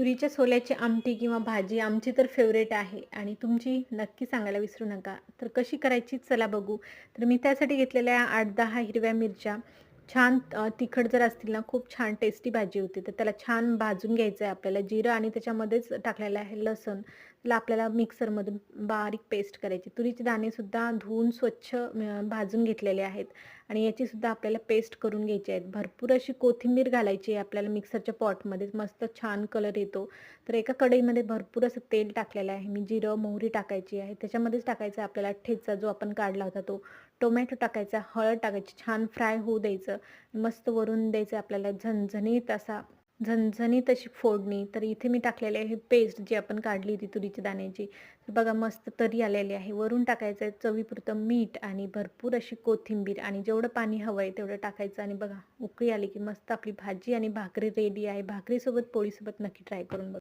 तुरीच्या सोल्याची आमटी किंवा भाजी आमची तर फेवरेट आहे आणि तुमची नक्की सांगायला विसरू नका. तर कशी करायची चला बघू. तर मी त्यासाठी घेतलेल्या 8-10 हिरव्या मिरच्या छान तिखट जर असतील ना, खूप छान टेस्टी भाजी होते. तर त्याला छान भाजून घ्यायचं आहे आपल्याला. जिरं आणि त्याच्यामध्येच टाकलेलं आहे लसूण. त्याला आपल्याला मिक्सरमधून बारीक पेस्ट करायची. तुरीचे दाणेसुद्धा धुवून स्वच्छ भाजून घेतलेले आहेत आणि याचीसुद्धा आपल्याला पेस्ट करून घ्यायची आहे. भरपूर अशी कोथिंबीर घालायची आहे आपल्याला मिक्सरच्या पॉटमध्ये. मस्त छान कलर येतो. तर एका कढईमध्ये भरपूर असं तेल टाकलेलं आहे मी. जिरं, मोहरी टाकायची आहे. त्याच्यामध्येच टाकायचा आहे आपल्याला ठेचा जो आपण काढला होता तो. टोमॅटो टाकायचा, हळद टाकायची, छान फ्राय होऊ द्यायचं. मस्त वरून द्यायचं आपल्याला झणझणीत अशी फोडणी. तर इथे मी टाकलेली आहे पेस्ट जी आपण काढली होती तुरीच्या दाण्याची. तर बघा मस्त तरी आलेली आहे. वरून टाकायचं आहे चवीपुरतं मीठ आणि भरपूर अशी कोथिंबीर आणि जेवढं पाणी हवं आहे तेवढं टाकायचं आणि बघा उकळी आली की मस्त आपली भाजी आणि भाकरी रेडी आहे. भाकरीसोबत, पोळीसोबत नक्की ट्राय करून बघा.